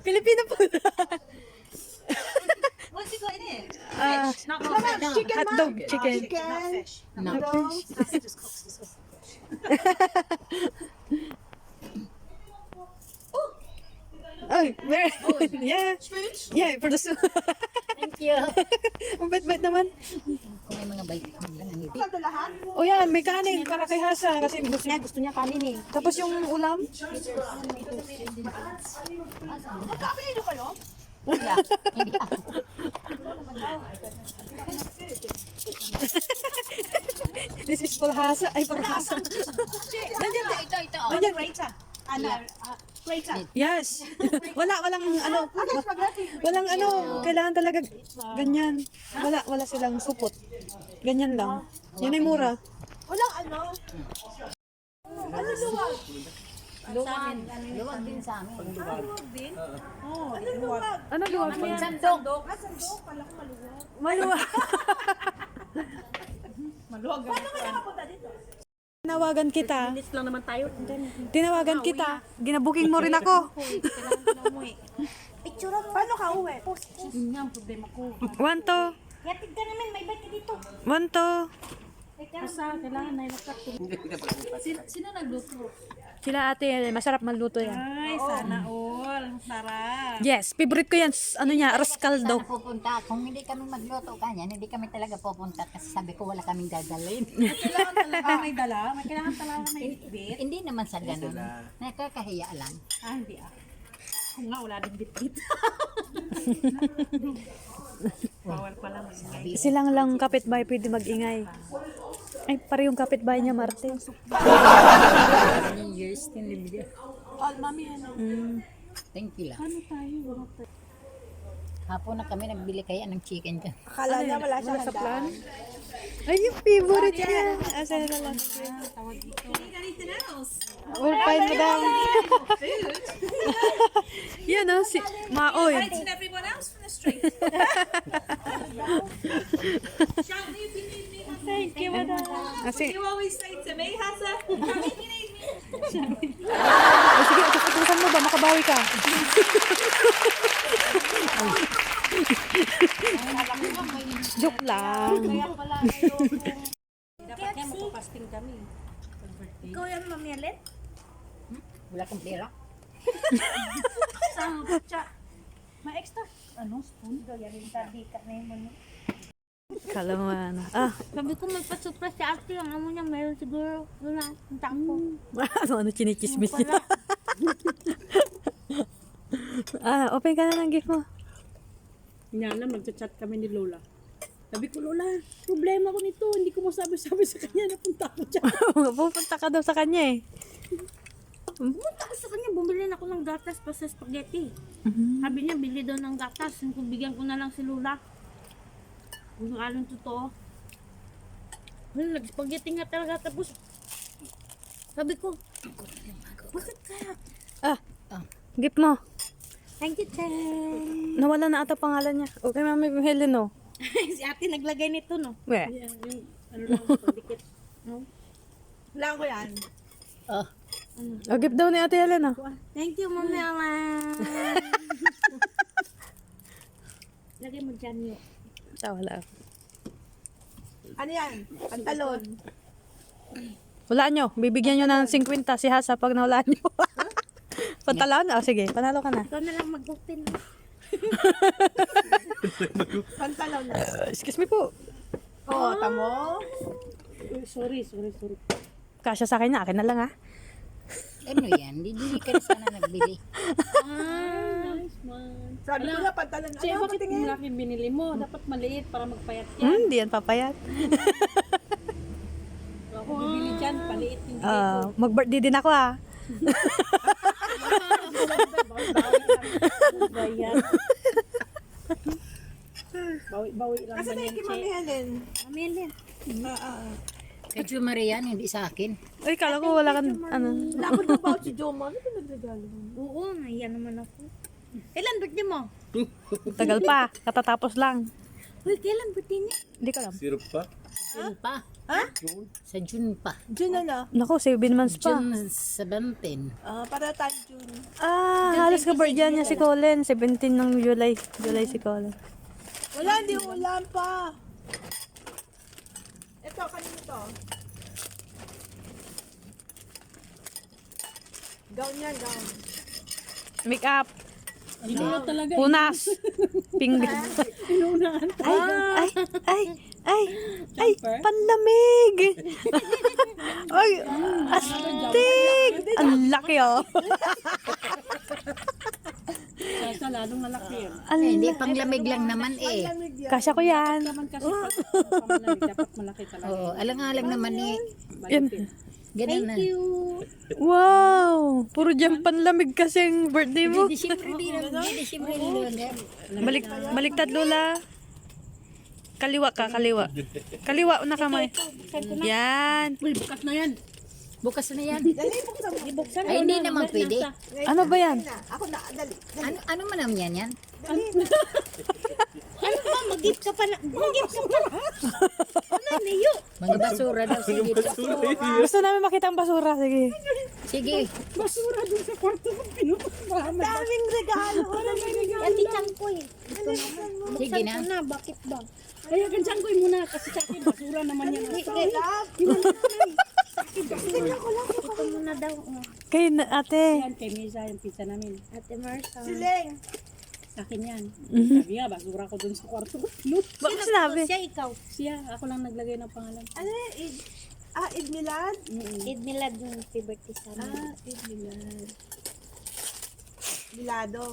Filipino food. What's it called in it? Not fish. No, Chicken, hot dog, chicken. Not fish. No. That's just cooks. This was Oh, where? Yeah. Yeah, for the soup. Thank you. Ang bait-bait naman. Kung may mga bait lang ang ngiti. O yan, may kanin para kay Hasa. Kasi gusto niya kanin eh. Tapos yung ulam. Wala. Hindi ako. This is for Hasa. Ay, for Hasa. Nandiyan ba? Ito. Nandiyan. Greater. Yes. walang kailangan talaga ganyan. Wala silang supot. Ganyan lang. Yan ay mura. Walang ano. Ano luwag? Luwag din sa amin. Luwag din? Oo. Ano luwag? Ano luwag mo? Sandok. Sandok. Kala ko maluwag. Maluwag. Maluwag. Paano ka nakapunta dito? Tinawagan kita. Minutes lang naman tayo. Tinawagan kita. Ginabuking mo rin ako. Kailangan ko na umuwi. Picture mo. Paano ka uwi? Yun nga ang problema ko. One to. Yatid ka namin. May bike dito. One to. Basta kailangan na ilagkat ko. Sino nagluto? Sila ate, masarap magluto yan. Ay, sana all. Sarap. Yes, favorite ko yan. Ano niya, arroz caldo. Sana pupunta. Kung hindi kami magluto kanyan, hindi kami talaga pupunta kasi sabi ko wala kaming dadalhin. Kailangan talaga may dala. Kailangan talaga may bitbit. Hindi naman sa ganun. Nakakahiya lang. Ah, hindi ah. Kung nga, wala din bitbit. Bawal pala mag-ingay. Silang lang kapitbahay pwede mag-ingay. Ay, parehong kapitbahay niya, Marte. Many years din libya. All, mami, ano? Thank you lang. Ano tayo? Hapon na kami nagbili kaya ng chicken dyan. Akala niya wala siyang Sa plan? handaan. Ay, yung favorite niya. Asa na lang. We'll find madam. Yan o, si Maoy. everyone else from the street. Shout me if you need me. Thank you, madam. Kasi, You always say to me, Hassa, shout me if you need me. oh, sige, tutusan mo ba? Makabawi ka. Joke lang. Ikaw yan, Mami Ellen? Wala kang pera. Saan mo siya? May extra? Ano? Spoon? Daw yan yung sabi ka na yung Kala mo ano. Ah, Sabi ko may pa-surprise si Ate. Ang amo niya meron siguro. Doon na, ang tangko. ano chinichismis niya. Open ka na ng gift mo. Inaalam, nagchat-chat kami ni Lola. Sabi ko, Lola, problema ko nito. Hindi ko masabi-sabi sa kanya. Napunta ako dyan. Pupunta ka daw sa kanya eh. Pumunta ko sa kanya, bumili na ako ng gatas pa sa spaghetti. Sabi niya, bili daw ng gatas. Kung bigyan ko na lang si Lula. Kung alam totoo. Well, nag-spaghetti nga talaga. Tapos, sabi ko, bakit kaya? Gift mo. Thank you, Chen. Nawala na ata pangalan niya. Okay, Mami Helen, no? Si Ate naglagay nito, no? Weh. Yung, ano lang, pagdikit. Wala ko yan. Oh, O, gift daw ni Ate Helen, no? Thank you, Mami Alan. Lagay mo dyan yun. Wala. Ano yan? Pantalon. Wala nyo. Bibigyan nyo ng 50 si Hasa pag nawala nyo. Pantalon? Sige. Panalo ka na. Ikaw na lang mag-open. Pantalon. Excuse me po. Oh, tamo. Sorry. Kasya sa akin na. Akin na lang, ha? ano yan? Hindi ka na sana nagbili. Nice one. Sabi ko na, pantalon. Siya, Ano, bakit patingin? malaki binili mo? Dapat maliit para magpayat yan. Hindi yan papayat. Ako bibili dyan, paliit yung Mag-birthday din ako, ha? bayan. Bawi lang Asa ba na niyan, yung kay Che? Mami Helen? Mami Ellen. Kay Jo Marian, hindi sa akin. Ay, kala ko wala kang, ano. Wala ko na ba si Joma? Ano ba nagregalo mo? Oo, nahiya naman ako. Kailan birthday mo? Tagal pa. Katatapos lang. Uy, kailan birthday niya? Hindi ko alam. Syrup pa? June pa. Sa June pa. June na. Naku, 7 months pa. June 17. Para tayo June. Halos ka birthday niya si Colin. 17 ng July. July si Colin. Wala, hindi ulan pa. Ito, kanino to? Gown yan, gown. Make up. Inuuna talaga. Punas. Ping. Inuunaan. Ay, panlamig. Ay, astig. Ang laki, oh. Kasa lalong malaki yan. Hindi, panglamig lang naman eh. Kasya ko yan. Naman kasi pag pamalamig, dapat malaki talaga. Oo, alang-alang naman eh. Yan. Ganun na. Wow. Puro dyan panlamig kasing birthday mo. Disyembre din. Disyembre din. Baliktad, Lola. Kaliwa ka, kaliwa. Kaliwa na kamay. Yan. Uy, bukas na yan. Bukas na yan. Ibuksan Ay, hindi naman pwede. Ano ba yan? Ako na, dali. Ano man naman yan? Ano ba? Mag-gift ka pa na. Mag-gift ka pa na. Ano, Niyo? Mga basura daw. Sige. Gusto namin makita ang basura. Sige. Sige. basura dun sa kwarto ko pinupasama. Daming regalo. Yan, tichang ko eh. Sige na. Ano na, bakit ba? Kaya ganyan ko muna kasi sa akin basura naman yan. Ito muna daw. Kayo na, ate. Yan, kay Misa yung pizza namin. Ate Marsa. Siling. Sa akin yan. Sabi nga, basura ko dun sa kwarto ko. Loot. Bakit sinabi? Siya, ikaw. Siya, ako lang naglagay ng pangalan. Ano yung Eid? Eid Milad? Eid Milad yung birthday sa amin. Eid Milad. Milado.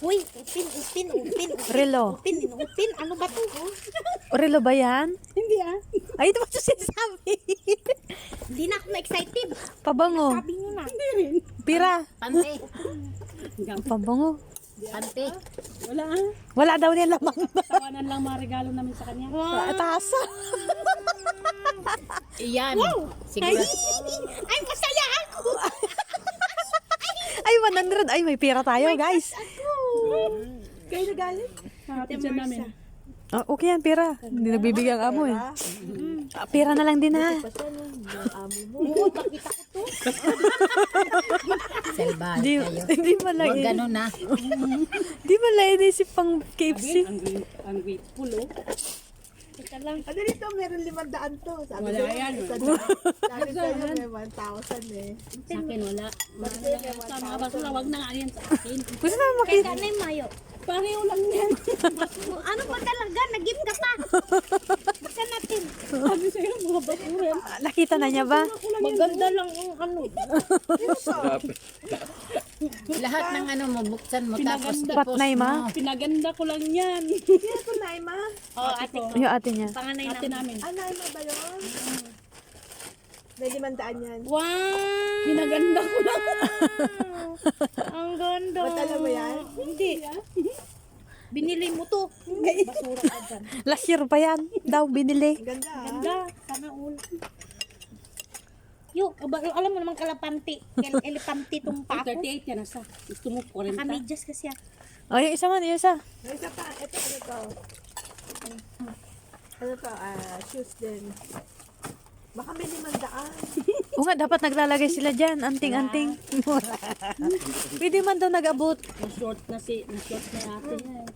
Uy, upin. Relo. Upin. Ano ba to? Relo ba yan? Hindi ah. Ay, ito ba ito sinasabi? Hindi na ako na-excited. Pabango. Sabi niyo na. Pira. Pante. Pabango. Panty. Wala ah. Wala daw niya lamang. Tawanan lang mga regalo namin sa kanya. Tasa. Iyan. Siguro. Ay, masaya ako! Ay, 100. Ay, may pera tayo, guys. Kayo nagalit? Nakatid siya namin. Ah, okay yan, pera. Hindi nagbibigay ang amo eh. Ah, pera na lang din ha. Salbahe Di, kayo. hindi man lang. Huwag ganun na. Di man lang inisip pang KFC. Ang grateful oh. Ano dito, meron 500 to. Sabi Wala sa'yo, yan. Sabi sa'yo, may 1,000 eh. Sa akin wala. Sa mga basura, wag na nga yan sa akin. Gusto naman Kaya makita. na yung mayo. Pareho lang yan. Ano ba talaga? Nag-gift ka pa. Buksan natin. Sabi sa'yo, mga basura. Nakita na niya ba? Maganda lang yung ano. Lahat ng ano mo, buksan mo. Tapos Patnay, ma. Pinaganda ko lang yan. Sino ito, Naima? Oh, ate ko. Yung ate niya. Panganay Ate namin. namin. Ah, Naima ba yun? May 500 yan. Wow! Pinaganda ko lang. Ang ganda. Ba't alam mo yan? Hindi. Binili mo to. Basura ka dyan. Last year pa yan. Daw, binili. Ang ganda ah. Ganda. Sana all. Yo, alam mo naman kalapanti. Elepanti tong Ay, pako. 38 yan nasa. Gusto mo 40. Naka-medyas kasi ako. Oh, yung isa man, yung isa. May isa pa, ito ano to? Ano to, shoes din. Baka may 500. Oo nga, dapat naglalagay sila dyan. Anting-anting. Pwede man daw nag-abot. Na-short na ate niya eh.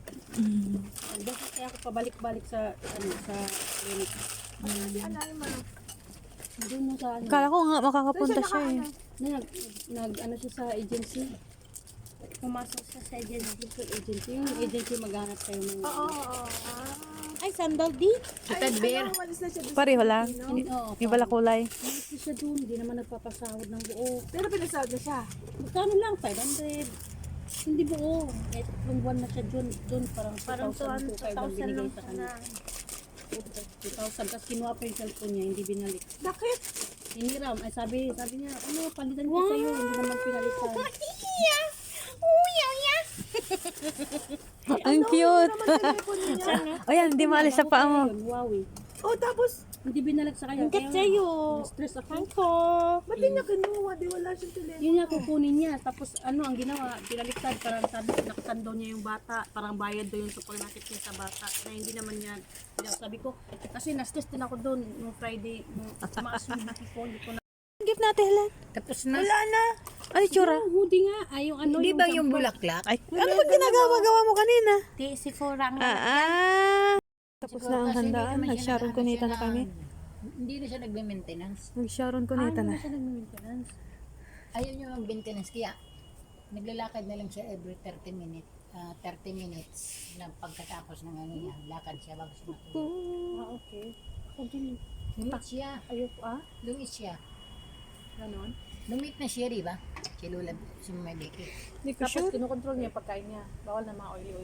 Bakit kaya ako pabalik-balik sa clinic? Ah, Naima. Doon mo sa ano. Kala ko nga makakapunta siya eh. Ano siya sa agency. Pumasok sa agency. Yung agency maghanap kayo ng... Oo, oo. Ay, sandal di. Si Tadbir. Umalis na siya doon. Pareho lang. Oo. Yung pala kulay. Umalis na siya doon. Hindi naman nagpapasahod ng buo. Pero pinasahod na siya. Magkano lang? 500. Hindi buo. Eh, tatlong buwan na siya doon. Parang 2,000 binigay lang sa kanya. 2,000. Tapos kinuha pa yung cellphone niya. Hindi binalik. Bakit? Hiniram. Ay, sabi niya, ano, palitan ko sa'yo. Hindi naman pinalitan. Iya. Uya, ya. Ang cute. Telephone niya. O yan, hindi maalis sa paa mo. Yun, Huawei. Oh, tapos, Hindi binalik sa kanya. Hanggat Kaya sa'yo. stress ako. Ako. ba't di niya kinuha? Di wala siyang telephone. Yun nga kukunin niya. Tapos ano ang ginawa, pinaliktad, parang sabi, nakatan daw niya yung bata, parang bayad daw yung supermarket niya sa bata. Na hindi naman yan. Sabi ko, kasi na-stress din ako doon nung Friday, nung tumaas yung BP ko, hindi ko na. Gift natin, Helen. Tapos na. Ano yung tsura? Yung hoodie nga, ay yung ano, Di ba yung sample. bulaklak? Ay, ano ba ginagawa mo kanina? Di, si Furang. Tapos na ang handaan. Nag-Sharon Cunita na kami. Hindi na siya nagme-maintenance. Nag-Sharon Cunita na. Siya nag-maintenance. Ayaw niyo ang maintenance. Kaya naglalakad na lang siya every 30 minutes. 30 minutes na pagkatapos ng ano niya. Lakad siya bago siya matulog. Ah, okay. Ako din. Lumit siya. Ayoko Lumit siya. Ganon. Lumit na siya, di ba? Si Lola, si May Becky. Tapos kinukontrol niya pagkain niya. Bawal na mga oily